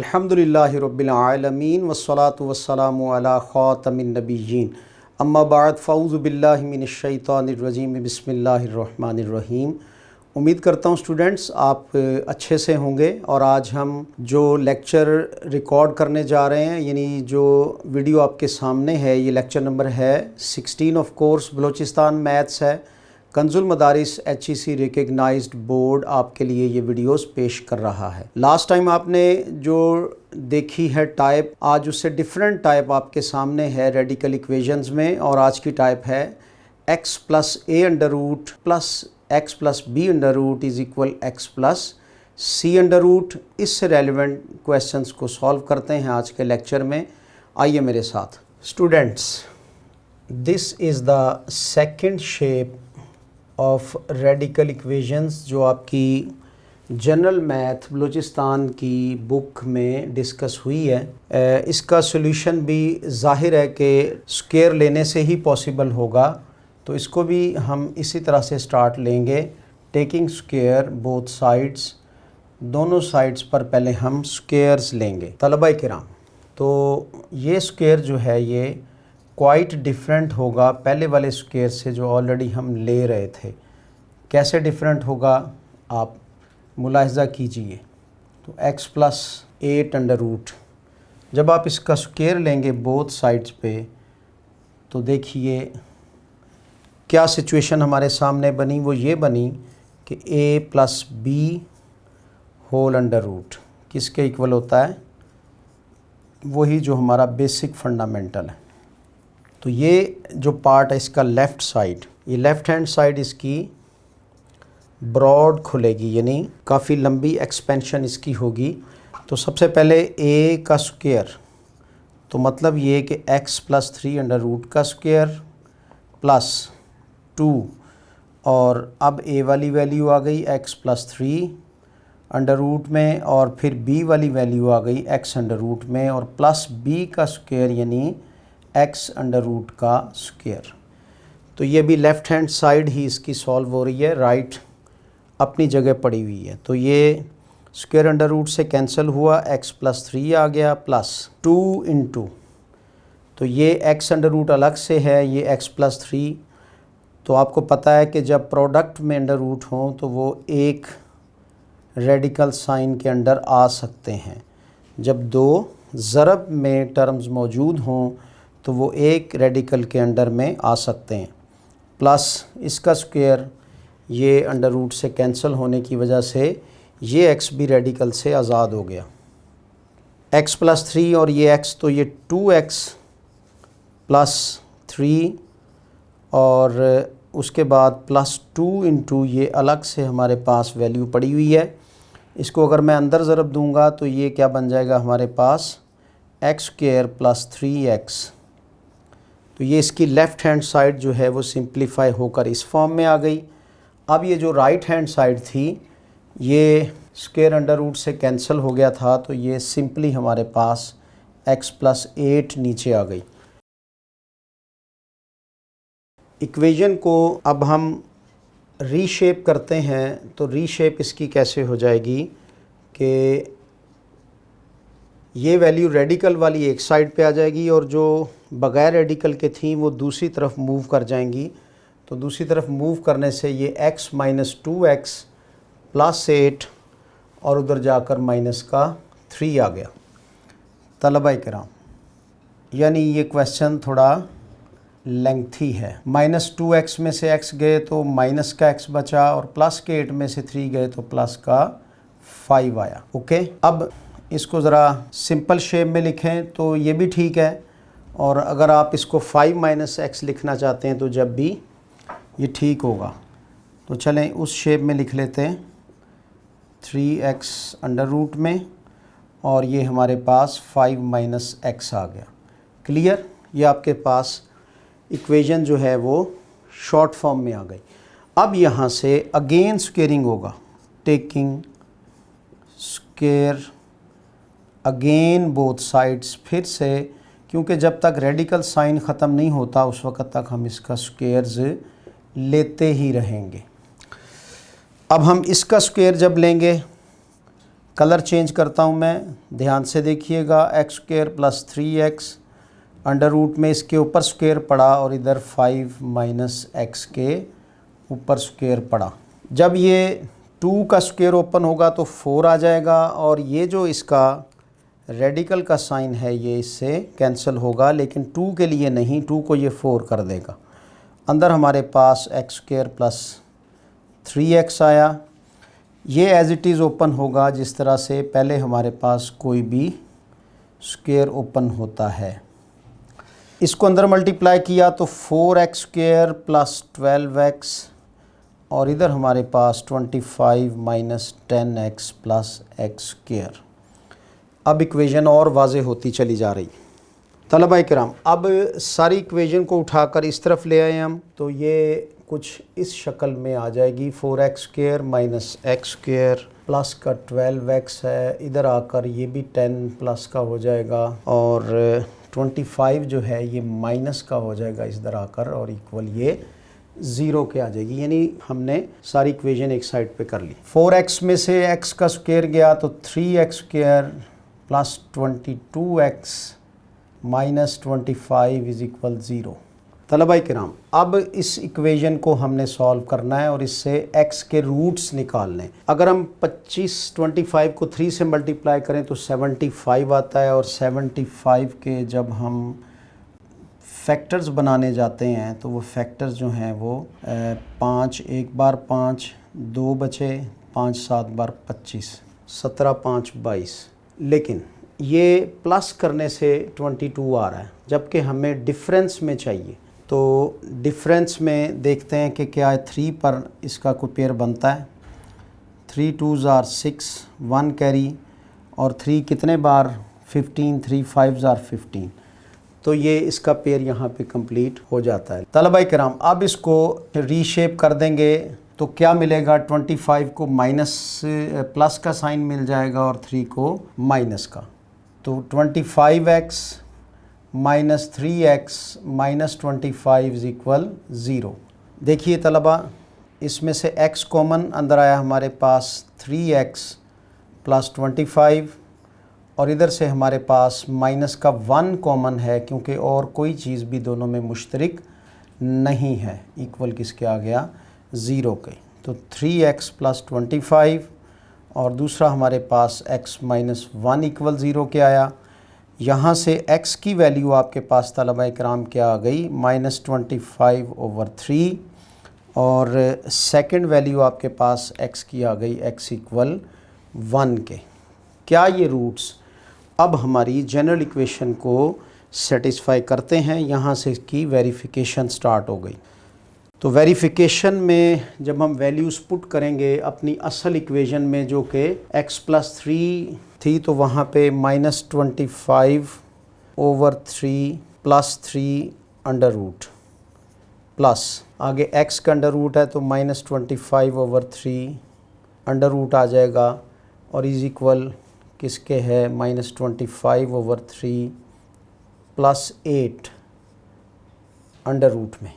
अल्हम्दुलिल्लाहि रब्बिल आलमीन वस्सलातु वस्सलामु अला खातमिन नबिय्यीन अम्मा बाद फ़ऊज़ु बिल्लाहि मिनश शैतानिर रजीम बिस्मिल्लाहिर रहमानिर रहीम। उम्मीद करता हूँ स्टूडेंट्स आप अच्छे से होंगे। और आज हम जो लेक्चर रिकॉर्ड करने जा रहे हैं, यानी जो वीडियो आपके सामने है, ये लेक्चर नंबर है 16 ऑफ कोर्स बलूचिस्तान मैथ्स है। कंजुल मदारिस HEC रिकग्नाइज्ड बोर्ड आपके लिए ये वीडियोस पेश कर रहा है। लास्ट टाइम आपने जो देखी है टाइप, आज उससे डिफरेंट टाइप आपके सामने है रेडिकल इक्वेशंस में। और आज की टाइप है x plus A under root plus x plus B under root is equal x plus C under root. इससे रेलिवेंट क्वेश्चंस को सॉल्व करते हैं आज के लेक्चर में। आइए मेरे साथ students, this is the second shape of radical equations जो आपकी जनरल मैथ बलूचिस्तान की बुक में डिस्कस हुई है। इसका सॉल्यूशन भी जाहिर है कि स्क्वायर लेने से ही पॉसिबल होगा, तो इसको भी हम इसी तरह से स्टार्ट लेंगे। टेकिंग स्क्वायर बोथ साइड्स, दोनों साइड्स पर पहले हम स्क्वायर्स लेंगे तलबा किराम। तो ये स्क्वायर जो है ये क्वाइट डिफरेंट होगा पहले वाले स्क्वायर से जो ऑलरेडी हम ले रहे थे। कैसे डिफरेंट होगा आप मुलाहिज़ा कीजिए। तो x प्लस 8 अंडर रूट, जब आप इसका स्क्वायर लेंगे बोथ साइड्स पे, तो देखिए क्या सिचुएशन हमारे सामने बनी। वो ये बनी कि a plus B whole under root किसके इक्वल होता है, वही जो हमारा बेसिक फंडामेंटल है। तो ये जो पार्ट है इसका लेफ़्ट साइड, ये लेफ़्ट हैंड साइड इसकी ब्रॉड खुलेगी, यानी काफ़ी लंबी एक्सपेंशन इसकी होगी। तो सबसे पहले a का स्क्वायर, तो मतलब ये कि x प्लस 3 अंडर रूट का स्क्वायर प्लस 2, और अब a वाली वैल्यू आ गई x प्लस 3 अंडर रूट में, और फिर b वाली वैल्यू आ गई x अंडर रूट में, और प्लस b का स्क्वायर यानी x अंडर रूट का स्क्वायर। तो ये भी लेफ़्ट हैंड साइड ही इसकी सॉल्व हो रही है, राइट अपनी जगह पड़ी हुई है। तो ये स्क्वायर अंडर रूट से कैंसिल हुआ, x प्लस 3 आ गया प्लस 2 इंटू, तो ये x अंडर रूट अलग से है, ये x प्लस 3। तो आपको पता है कि जब प्रोडक्ट में अंडर रूट हों तो वो एक रेडिकल साइन के अंडर आ सकते हैं। जब दो ज़रब में टर्म्स मौजूद हों तो वो एक रेडिकल के अंडर में आ सकते हैं। प्लस इसका स्क्वायर ये अंडर रूट से कैंसिल होने की वजह से ये x भी रेडिकल से आज़ाद हो गया। x प्लस 3 और ये x, तो ये 2x प्लस 3 और उसके बाद प्लस 2 इंटू ये अलग से हमारे पास वैल्यू पड़ी हुई है। इसको अगर मैं अंदर ज़रब दूंगा तो ये क्या बन जाएगा हमारे पास x स्क्वायर प्लस 3x। तो ये इसकी लेफ़्ट हैंड साइड जो है वो सिंप्लीफाई होकर इस फॉर्म में आ गई। अब ये जो राइट हैंड साइड थी ये स्क्वायर अंडर रूट से कैंसिल हो गया था, तो ये सिंपली हमारे पास x प्लस 8 नीचे आ गई। इक्वेशन को अब हम रीशेप करते हैं, तो रीशेप इसकी कैसे हो जाएगी कि ये वैल्यू रेडिकल वाली एक साइड पे आ जाएगी और जो बग़ैर रेडिकल के थी वो दूसरी तरफ मूव कर जाएंगी। तो दूसरी तरफ मूव करने से ये x माइनस 2x प्लस 8 और उधर जाकर माइनस का 3 आ गया तलबा किराम। यानी ये क्वेश्चन थोड़ा लेंथी है। माइनस 2x में से x गए तो माइनस का x बचा, और प्लस के 8 में से 3 गए तो प्लस का 5 आया। ओके, अब इसको ज़रा सिंपल शेप में लिखें तो ये भी ठीक है, और अगर आप इसको 5 माइनस x लिखना चाहते हैं तो जब भी ये ठीक होगा। तो चलें उस शेप में लिख लेते हैं 3x अंडर रूट में, और ये हमारे पास 5 माइनस x आ गया। क्लियर, ये आपके पास इक्वेशन जो है वो शॉर्ट फॉर्म में आ गई। अब यहाँ से अगेन स्क्वेयरिंग होगा, taking square again both sides, फिर से, क्योंकि जब तक रेडिकल साइन ख़त्म नहीं होता उस वक़्त तक हम इसका स्क्वायर्स लेते ही रहेंगे। अब हम इसका स्क्वायर जब लेंगे कलर चेंज करता हूँ मैं, ध्यान से देखिएगा। X square plus 3x under root में इसके ऊपर स्क्वायर पड़ा और इधर 5 माइनस एक्स के ऊपर स्क्वायर पड़ा। जब ये 2 का स्क्वायर ओपन होगा तो 4 आ जाएगा और ये जो इसका रेडिकल का साइन है ये इससे कैंसिल होगा, लेकिन 2 के लिए नहीं, 2 को ये 4 कर देगा। अंदर हमारे पास एक्स स्क्वायर प्लस 3x आया। ये एज इट इज़ ओपन होगा जिस तरह से पहले हमारे पास कोई भी स्क्वायर ओपन होता है। इसको अंदर मल्टीप्लाई किया तो 4x स्क्वायर प्लस 12x और इधर हमारे पास 25 minus 10x plus x square. अब इक्वेशन और वाज़ेह होती चली जा रही। तलबा किराम, अब सारी इक्वेशन को उठाकर इस तरफ ले आए हम, तो ये कुछ इस शक्ल में आ जाएगी। 4x square minus x square plus का 12x है, इधर आकर ये भी 10 प्लस का हो जाएगा और 25 जो है ये माइनस का हो जाएगा इधर आकर और इक्वल ये 0 के आ जाएगी। यानी हमने सारी इक्वेशन एक साइड पे कर ली। 4x में से x का स्क्वायर गया तो 3x square plus 22x minus 25 is equal 0। तलबा किराम, अब इस इक्वेशन को हमने सॉल्व करना है और इससे x के रूट्स निकालने। अगर हम 25 को 3 से मल्टीप्लाई करें तो 75 आता है और 75 के जब हम फैक्टर्स बनाने जाते हैं तो वो फैक्टर्स जो हैं वो 5 एक बार 5, 2 बचे, 5 7 बार 25, 17 5 22। लेकिन ये प्लस करने से 22 आ रहा है, जबकि हमें डिफरेंस में चाहिए। तो डिफरेंस में देखते हैं कि क्या 3 पर इसका कोई पेयर बनता है। 3 2s are 6, 1 कैरी और 3 कितने बार 15, 3 5s are 15। तो ये इसका पेयर यहाँ पे कंप्लीट हो जाता है। तलबा किराम, अब इसको रीशेप कर देंगे तो क्या मिलेगा। 25 को माइनस प्लस का साइन मिल जाएगा और 3 को माइनस का। तो 25x minus 3x minus 25 is equal 0। देखिए तलबा, इसमें से x कॉमन अंदर आया हमारे पास 3x प्लस 25 और इधर से हमारे पास माइनस का 1 कॉमन है क्योंकि और कोई चीज़ भी दोनों में मुश्तरक नहीं है। इक्वल किसके आ गया 0 के। तो 3x प्लस 25 और दूसरा हमारे पास x माइनस 1 इक्वल 0 के आया। यहाँ से x की वैल्यू आपके पास तलबा इकराम क्या आ गई माइनस 25/3 और सेकंड वैल्यू आपके पास x की आ गई x इक्वल 1 के। क्या ये रूट्स अब हमारी जनरल इक्वेशन को सेटिस्फाई करते हैं? यहाँ से इसकी वेरिफिकेशन स्टार्ट हो गई। तो वेरिफिकेशन में जब हम वैल्यूज़ पुट करेंगे अपनी असल इक्वेशन में जो कि x प्लस 3 थी, तो वहाँ पे minus 25/3 plus 3 under root plus आगे x का अंडर रूट है तो माइनस 25/3 अंडर रूट आ जाएगा और इज इक्वल किसके है माइनस 25/3 प्लस 8 अंडर रूट में।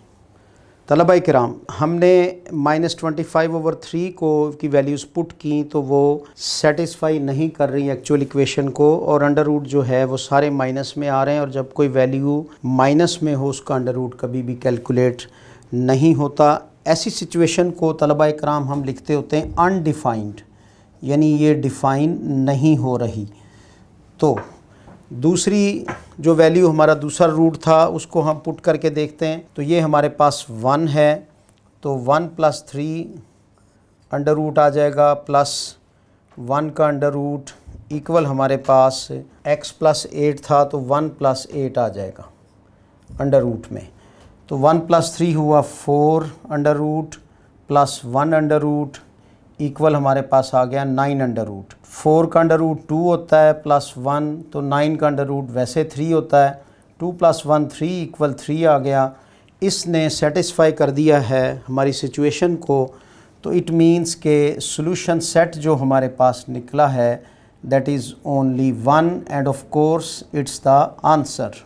तलबा किराम, हमने माइनस 25/3 को की वैल्यूज़ पुट की तो वो सेटिस्फाई नहीं कर रही एक्चुअल इक्वेशन को और अंडर रूट जो है वो सारे माइनस में आ रहे हैं और जब कोई वैल्यू माइनस में हो उसका अंडर रूट कभी भी कैलकुलेट नहीं होता। ऐसी सिचुएशन को तलबा किराम हम लिखते होते हैं अनडिफाइंड, यानी ये डिफ़ाइन नहीं हो रही। तो दूसरी जो वैल्यू हमारा दूसरा रूट था उसको हम पुट करके देखते हैं। तो ये हमारे पास 1 है तो 1 प्लस 3 अंडर रूट आ जाएगा प्लस 1 का अंडर रूट इक्वल हमारे पास x प्लस 8 था तो 1 प्लस 8 आ जाएगा अंडर रूट में। तो 1 प्लस 3 हुआ 4 under root plus 1 under root equal हमारे पास आ गया 9 अंडर रूट। 4 का अंडर रूट 2 होता है प्लस 1 तो 9 का अंडर रूट वैसे 3 होता है। 2 प्लस 1 3 इक्वल 3 आ गया। इसने सेटिस्फाई कर दिया है हमारी सिचुएशन को। तो इट मीन्स के सॉल्यूशन सेट जो हमारे पास निकला है that is only 1 end of course it's the answer.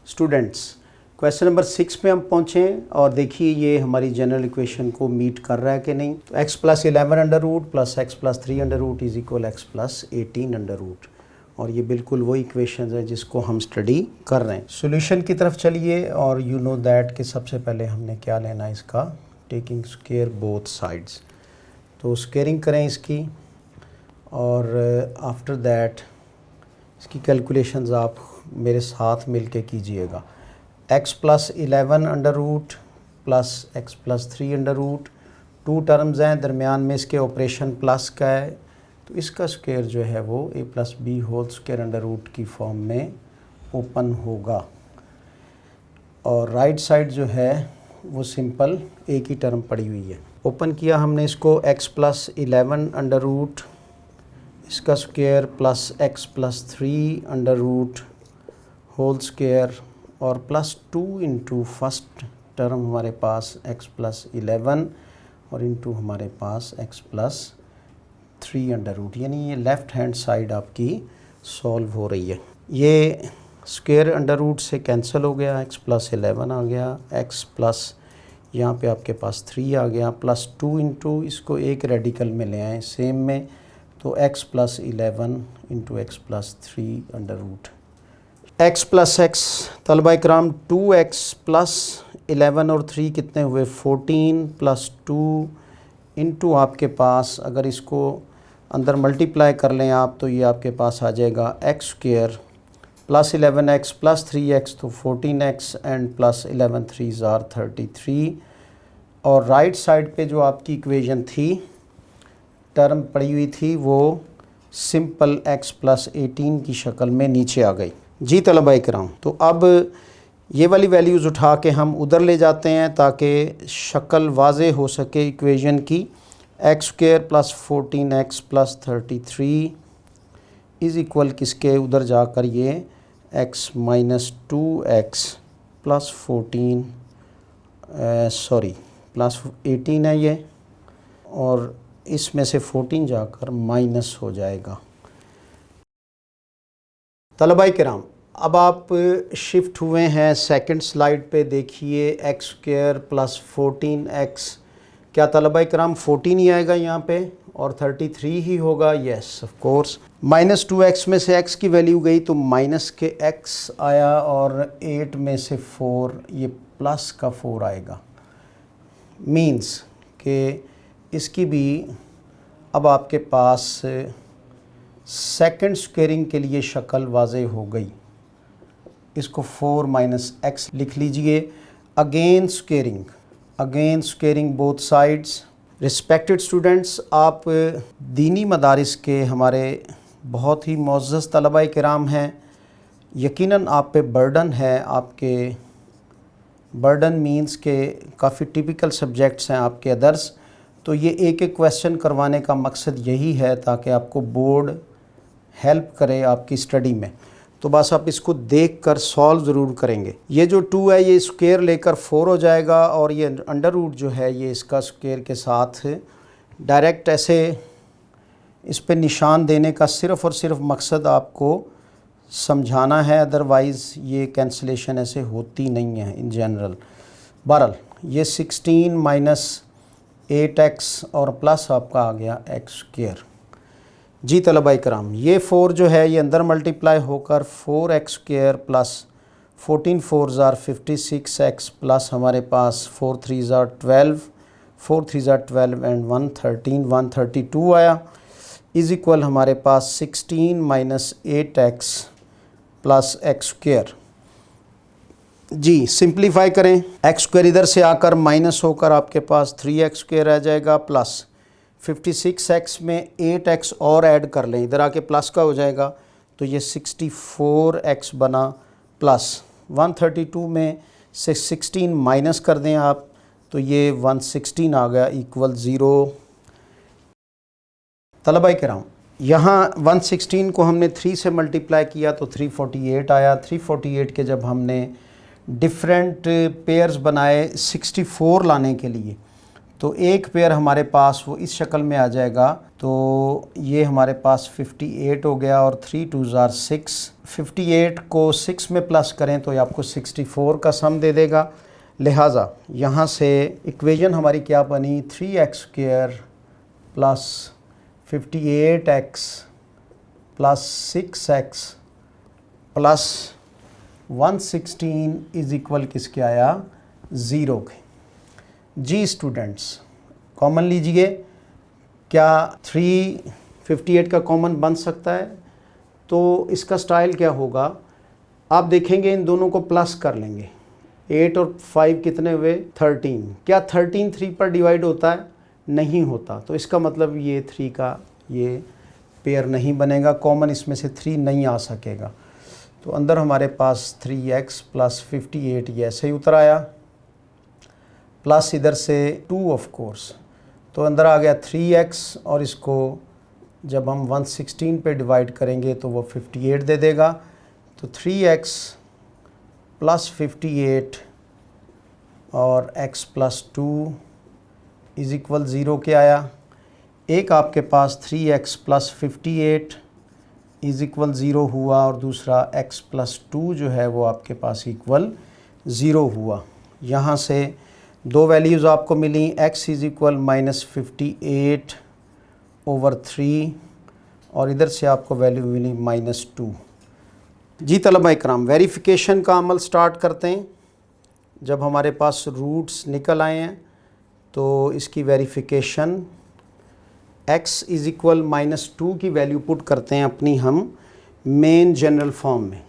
Students, question number 6 पे हम पहुँचे और देखिए ये हमारी जनरल इक्वेशन को मीट कर रहा है कि नहीं। तो x plus 11 under root plus x plus 3 under root is equal x plus 18 under root, और ये बिल्कुल वही इक्वेशन है जिसको हम स्टडी कर रहे हैं। सॉल्यूशन की तरफ चलिए और यू नो दैट कि सबसे पहले हमने क्या लेना है इसका, टेकिंग स्क्वायर बोथ साइड्स। तो स्क्वेयरिंग करें इसकी और आफ्टर दैट इसकी कैलकुलेशंस आप मेरे साथ मिलके कीजिएगा। x plus 11 under root plus x plus 3 under root, two terms हैं, दरमियान में इसके ऑपरेशन प्लस का है, तो इसका स्क्वायर जो है वो a plus B whole square under root की फॉर्म में ओपन होगा। और राइट साइड जो है वो सिंपल एक ही टर्म पड़ी हुई है। ओपन किया हमने इसको, x प्लस 11 अंडर रूट इसका square plus x plus 3 under root whole square और प्लस 2 इंटू फर्स्ट टर्म हमारे पास x प्लस 11 और इंटू हमारे पास x प्लस 3 अंडर रूट, यानी ये लेफ़्ट हैंड साइड आपकी सॉल्व हो रही है। ये स्क्वायर अंडर रूट से कैंसिल हो गया, x प्लस 11 आ गया, x प्लस यहाँ पे आपके पास 3 आ गया, प्लस 2 इंटू इसको एक रेडिकल में ले आए सेम में, तो x plus 11 into x plus 3 under root. x plus x तलबा इकराम 2x प्लस 11 और 3 कितने हुए 14 प्लस 2 इंटू आपके पास अगर इसको अंदर मल्टीप्लाई कर लें आप तो ये आपके पास आ जाएगा x square plus 11x plus 3x तो 14x and plus 11 3s are 33। और राइट साइड पे जो आपकी इक्वेशन थी, टर्म पड़ी हुई थी, वो सिंपल x प्लस 18 की शक्ल में नीचे आ गई। जी तलबा इकराम, तो अब ये वाली वैल्यूज़ उठा के हम उधर ले जाते हैं ताकि शक्ल वाज़े हो सके इक्वेशन की। X square plus 14x plus 33 is equal किसके, उधर जाकर ये x minus 2x plus 14 plus 18 है ये, और इसमें से 14 जाकर माइनस हो जाएगा। तलबाई किराम, अब आप शिफ्ट हुए हैं सेकंड स्लाइड पे, देखिए x स्क्वायर प्लस 14x, क्या तलबाई किराम 14 ही आएगा यहाँ पे और 33 ही होगा? Yes of course. Minus 2x में से x की वैल्यू गई तो माइनस के x आया और 8 में से 4 ये प्लस का 4 आएगा। मीन्स कि इसकी भी अब आपके पास सेकंड स्क्वेयरिंग के लिए शक्ल वाज़े हो गई। इसको 4 माइनस एक्स लिख लीजिए। Again squaring both sides. Respected students, आप दीनी मदारिस के हमारे बहुत ही मुअज़्ज़ज़ तलबा किराम हैं, यकीनन आप पे बर्डन है। आपके बर्डन मीन्स के काफ़ी टिपिकल सब्जेक्ट्स हैं आपके अदर्स, तो ये एक एक क्वेश्चन करवाने का मकसद यही है ताकि आपको बोर्ड हेल्प करे आपकी स्टडी में। तो बस आप इसको देखकर सॉल्व ज़रूर करेंगे। ये जो 2 है ये स्क्वायर लेकर 4 हो जाएगा और ये अंडर रूट जो है ये इसका स्क्वायर के साथ डायरेक्ट ऐसे इस पे निशान देने का सिर्फ़ और सिर्फ मकसद आपको समझाना है, अदरवाइज़ ये कैंसिलेशन ऐसे होती नहीं है इन जनरल। बहरहाल ये 16 माइनस 8x और प्लस आपका आ गया x स्क्वायर। जी तलबा इकराम, ये 4 जो है ये अंदर मल्टीप्लाई होकर 4x square plus 14 4s are 56x plus हमारे पास 4 3s are 12, 4 3s are 12 and 1 13 132 आया, इज़ इक्वल हमारे पास 16 minus 8x plus x square. जी सिंप्लीफाई करें, x स्क्वायर इधर से आकर माइनस होकर आपके पास 3x स्क्वायर आ जाएगा, प्लस 56x में 8x और ऐड कर लें, इधर आके प्लस का हो जाएगा तो ये 64x बना, प्लस 132 में से 16 माइनस कर दें आप तो ये 116 आ गया इक्वल 0। तलबा किराम, यहाँ 116 को हमने 3 से मल्टीप्लाई किया तो 348 आया। 348 के जब हमने डिफरेंट पेयर्स बनाए 64 लाने के लिए तो एक पेयर हमारे पास वो इस शक्ल में आ जाएगा तो ये हमारे पास 58 हो गया और 3 2s are 6। 58 को 6 में प्लस करें तो ये आपको 64 का सम दे देगा। लिहाजा यहाँ से इक्वेशन हमारी क्या बनी, 3x² plus 58x plus 6x plus 116 is equal किसके आया, 0 के। जी स्टूडेंट्स कॉमन लीजिए, क्या 358 का कॉमन बन सकता है? तो इसका स्टाइल क्या होगा, आप देखेंगे इन दोनों को प्लस कर लेंगे। 8 और 5 कितने हुए, 13। क्या 13 3 पर डिवाइड होता है? नहीं होता। तो इसका मतलब ये 3 का ये पेयर नहीं बनेगा, कॉमन इसमें से 3 नहीं आ सकेगा। तो अंदर हमारे पास 3x प्लस 58 ये ऐसे ही उतर आया, प्लस इधर से 2 ऑफ कोर्स, तो अंदर आ गया 3x और इसको जब हम 116 पे डिवाइड करेंगे तो वो 58 दे देगा। तो 3x प्लस 58 और x प्लस 2 इज़ इक्वल 0 के आया। एक आपके पास 3x प्लस 58 इज़ इक्वल 0 हुआ और दूसरा x प्लस 2 जो है वो आपके पास इक्वल 0 हुआ। यहाँ से दो वैल्यूज़ आपको मिली, x इज़ इक्वल -58 ओवर 3 और इधर से आपको वैल्यू मिली -2। जी तलबा इकराम, वेरिफिकेशन का अमल स्टार्ट करते हैं। जब हमारे पास रूट्स निकल आए हैं तो इसकी वेरिफिकेशन x इज़ इक्वल -2 की वैल्यू पुट करते हैं अपनी हम मेन जनरल फॉर्म में।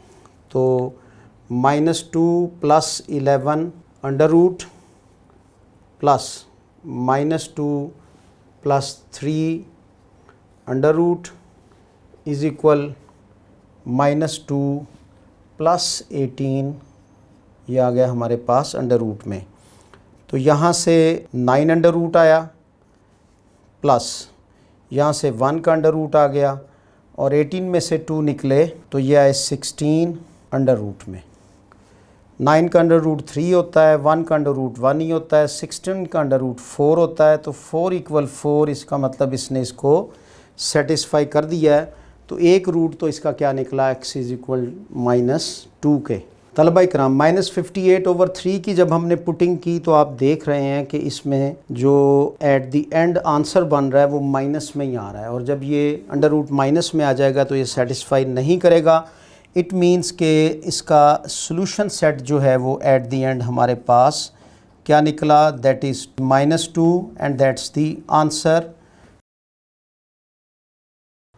तो -2 plus 11 under root plus -2 plus 3 under root is equal -2 plus 18, ये आ गया हमारे पास अंडर रूट में। तो यहाँ से 9 अंडर रूट आया प्लस यहाँ से 1 का अंडर रूट आ गया और 18 में से 2 निकले तो ये आए 16 अंडर रूट में। 9 का अंडर रूट 3 होता है, 1 का अंडर रूट 1 ही होता है, 16 का अंडर रूट 4 होता है। तो 4 इक्वल 4, इसका मतलब इसने इसको सेटिस्फाई कर दिया है। तो एक रूट तो इसका क्या निकला, x इज़ इक्वल -2 के। तलबा इकराम, -58 ओवर 3 की जब हमने पुटिंग की तो आप देख रहे हैं कि इसमें जो एट द एंड आंसर बन रहा है वो माइनस में ही आ रहा है, और जब ये अंडर रूट माइनस में आ जाएगा तो ये सेटिस्फाई नहीं करेगा। इट मीन्स कि इसका सॉल्यूशन सेट जो है वो एट द एंड हमारे पास क्या निकला, that is -2 and that's the answer.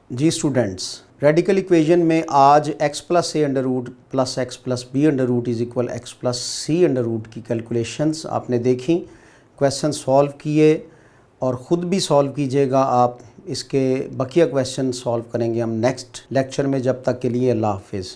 जी स्टूडेंट्स, रेडिकल इक्वेशन में आज x plus a under root plus x plus b under root is equal x plus c under root की कैलकुलेशंस आपने देखी, क्वेश्चन सॉल्व किए और ख़ुद भी सॉल्व कीजिएगा आप। इसके बकिया क्वेश्चन सॉल्व करेंगे हम नेक्स्ट लेक्चर में। जब तक के लिए अल्लाह हाफिज़।